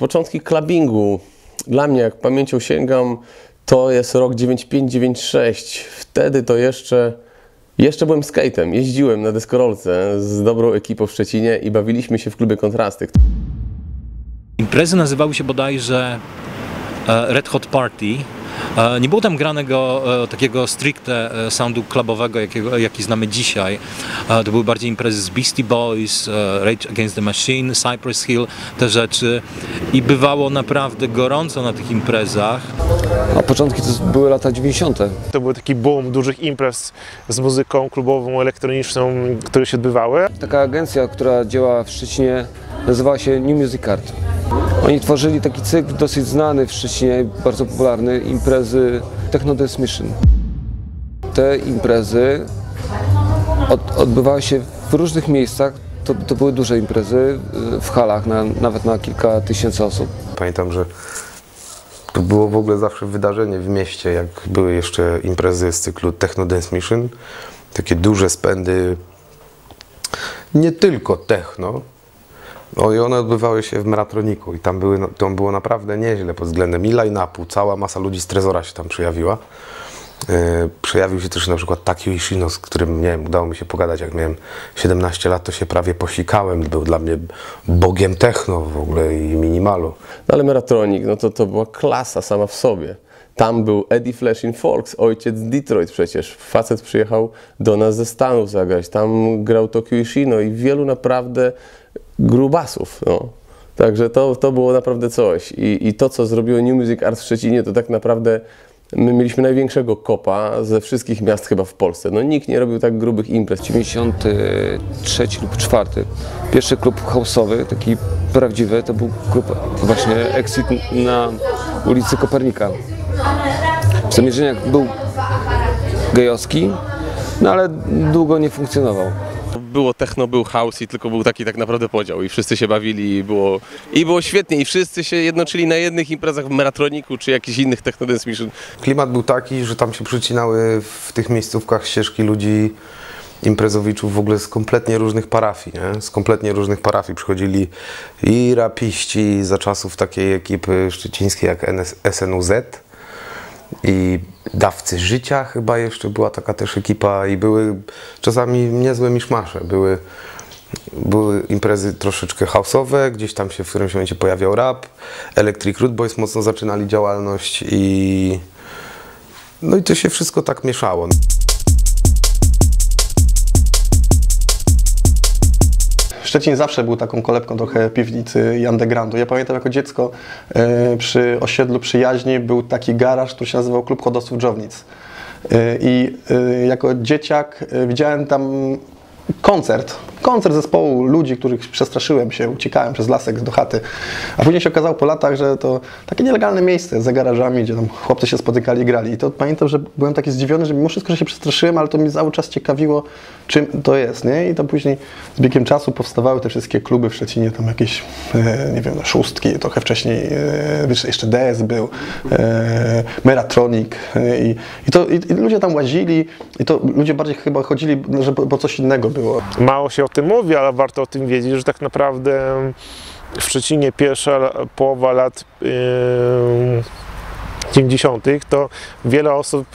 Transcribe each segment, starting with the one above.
Początki clubbingu, dla mnie, jak pamięcią sięgam, to jest rok 95-96. Wtedy to jeszcze byłem skatem, jeździłem na deskorolce z dobrą ekipą w Szczecinie i bawiliśmy się w klubie Kontrasty. Imprezy nazywały się bodajże Red Hot Party. Nie było tam granego takiego stricte soundu klubowego, jaki znamy dzisiaj. To były bardziej imprezy z Beastie Boys, Rage Against the Machine, Cypress Hill, te rzeczy. I bywało naprawdę gorąco na tych imprezach. A początki to były lata 90. To był taki boom dużych imprez z muzyką klubową, elektroniczną, które się odbywały. Taka agencja, która działa w Szczecinie, nazywała się New Music Art. Oni tworzyli taki cykl dosyć znany w Szczecinie, bardzo popularny, imprezy Techno Dance Mission. Te imprezy odbywały się w różnych miejscach, to były duże imprezy, w halach, nawet na kilka tysięcy osób. Pamiętam, że to było w ogóle zawsze wydarzenie w mieście, jak były jeszcze imprezy z cyklu Techno Dance Mission, takie duże spędy, nie tylko techno. No i one odbywały się w Meratroniku i tam było naprawdę nieźle pod względem i line-upu, cała masa ludzi z Trezora się tam przejawiła. Przejawił się też na przykład Takio Ishino, z którym udało mi się pogadać, jak miałem 17 lat, to się prawie posikałem, był dla mnie bogiem techno w ogóle i minimalu. No ale Meratronik, no to była klasa sama w sobie. Tam był Eddie Flashin' Folks, ojciec Detroit przecież. Facet przyjechał do nas ze Stanów zagrać, tam grał Takio Ishino i wielu naprawdę grubasów, no. Także to było naprawdę coś. I to, co zrobiło New Music Art w Szczecinie, to tak naprawdę my mieliśmy największego kopa ze wszystkich miast chyba w Polsce. No nikt nie robił tak grubych imprez. 93 lub 4. Pierwszy klub house'owy, taki prawdziwy, to był klub właśnie Exit na ulicy Kopernika. W Zamierzeniach był gejowski, no ale długo nie funkcjonował. Było techno, był house i tylko był taki tak naprawdę podział i wszyscy się bawili i było świetnie i wszyscy się jednoczyli na jednych imprezach w Meratroniku czy jakichś innych Techno Dance Mission. Klimat był taki, że tam się przycinały w tych miejscówkach ścieżki ludzi, imprezowiczów w ogóle z kompletnie różnych parafii, nie? Z kompletnie różnych parafii przychodzili i rapiści za czasów takiej ekipy szczecińskiej jak SNUZ i Dawcy Życia chyba jeszcze była taka też ekipa i były czasami niezłe miszmasze. Były imprezy troszeczkę house'owe, gdzieś tam się w którymś momencie pojawiał rap, Electric Root Boys mocno zaczynali działalność i no i to się wszystko tak mieszało. Szczecin zawsze był taką kolebką trochę piwnicy i undergroundu. Ja pamiętam jako dziecko przy osiedlu Przyjaźni był taki garaż, który się nazywał Klub Hodowców Dżownic. I jako dzieciak widziałem tam koncert zespołu ludzi, których przestraszyłem się, uciekałem przez lasek do chaty. A później się okazało po latach, że to takie nielegalne miejsce za garażami, gdzie tam chłopcy się spotykali i grali. I to pamiętam, że byłem taki zdziwiony, że mimo wszystko, że się przestraszyłem, ale to mi cały czas ciekawiło, czym to jest, nie? I to później z biegiem czasu powstawały te wszystkie kluby w Szczecinie, tam jakieś, nie wiem, Szóstki, trochę wcześniej, jeszcze DS był, Meratronik i ludzie tam łazili i to ludzie bardziej chyba chodzili, bo coś innego było. Mało się o tym mówi, ale warto o tym wiedzieć, że tak naprawdę w Szczecinie pierwsza połowa lat 90. to wiele osób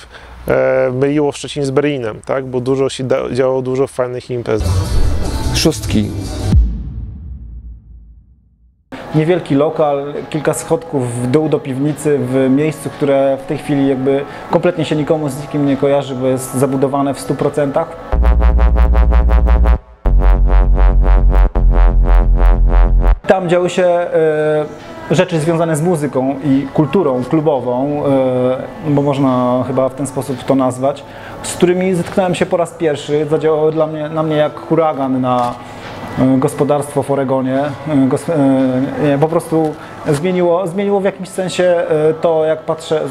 myliło Szczecin z Berlinem, tak? Bo dużo się działo, dużo fajnych imprez. Szóstki. Niewielki lokal, kilka schodków w dół do piwnicy w miejscu, które w tej chwili jakby kompletnie się nikomu z nikim nie kojarzy, bo jest zabudowane w 100%. Tam działy się rzeczy związane z muzyką i kulturą klubową, bo można chyba w ten sposób to nazwać, z którymi zetknąłem się po raz pierwszy. Zadziałały na mnie jak huragan na gospodarstwo w Oregonie. Po prostu zmieniło w jakimś sensie to, jak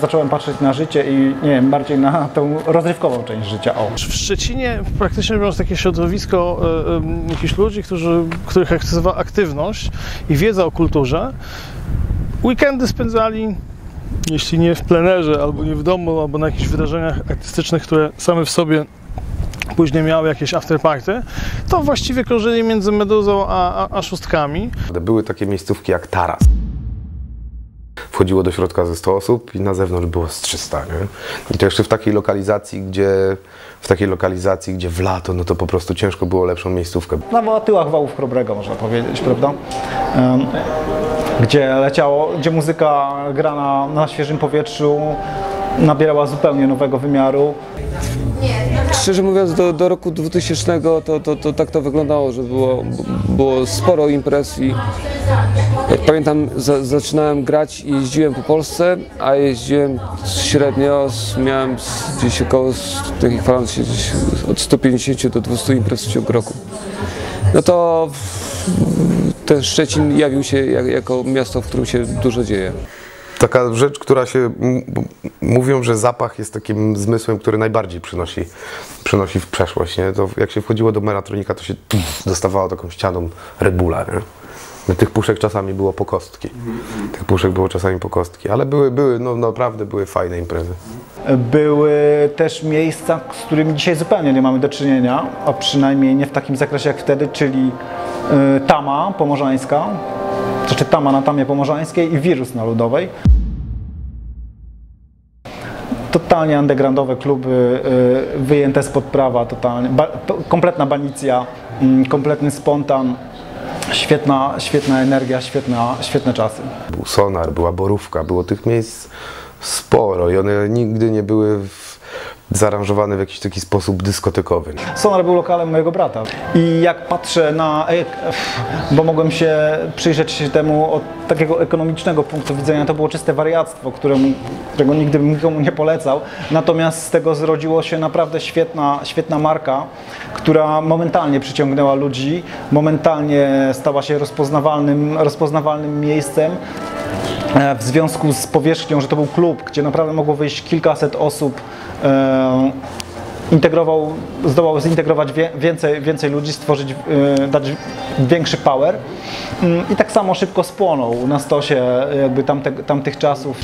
zacząłem patrzeć na życie i nie wiem, bardziej na tą rozrywkową część życia. W Szczecinie praktycznie biorąc takie środowisko jakichś ludzi, których charakteryzowała aktywność i wiedza o kulturze, weekendy spędzali, jeśli nie w plenerze, albo nie w domu, albo na jakichś wydarzeniach artystycznych, które same w sobie później miały jakieś afterparty, to właściwie krążyli między Meduzą a Szóstkami. Były takie miejscówki jak Taras. wchodziło do środka ze 100 osób i na zewnątrz było z 300, nie? I to jeszcze w takiej lokalizacji, gdzie w lato, no to po prostu ciężko było lepszą miejscówkę. Na tyłach wałów Chrobrego, można powiedzieć, prawda? Gdzie muzyka grana na świeżym powietrzu nabierała zupełnie nowego wymiaru. Szczerze mówiąc, do roku 2000 to tak to wyglądało, że było sporo imprez i jak pamiętam, zaczynałem grać i jeździłem po Polsce, a jeździłem średnio, miałem gdzieś około tych ekwiwalencji od 150 do 200 imprez w ciągu roku. No to ten Szczecin jawił się jako miasto, w którym się dużo dzieje. Taka rzecz, która się... Mówią, że zapach jest takim zmysłem, który najbardziej przynosi w przeszłość, nie? To jak się wchodziło do Meratronika, to się dostawało taką ścianą Red Bulla, nie? Tych puszek czasami było po kostki. Ale no naprawdę były fajne imprezy. Były też miejsca, z którymi dzisiaj zupełnie nie mamy do czynienia, a przynajmniej nie w takim zakresie jak wtedy, czyli Tama Pomorzańska, znaczy Tama na Tamie Pomorzańskiej i Wirus na Ludowej. Totalnie undergroundowe kluby, wyjęte spod prawa, kompletna banicja, kompletny spontan, świetna energia, świetne czasy. Był Sonar, była Borówka, było tych miejsc sporo i one nigdy nie były zaaranżowane w jakiś taki sposób dyskotekowy. Sonar był lokalem mojego brata i jak patrzę bo mogłem się przyjrzeć się temu od takiego ekonomicznego punktu widzenia, to było czyste wariactwo, którego nigdy bym nikomu nie polecał. Natomiast z tego zrodziło się naprawdę świetna marka, która momentalnie przyciągnęła ludzi, momentalnie stała się rozpoznawalnym miejscem. W związku z powierzchnią, że to był klub, gdzie naprawdę mogło wyjść kilkaset osób, zdołał zintegrować więcej ludzi, dać większy power i tak samo szybko spłonął na stosie jakby tamtych czasów.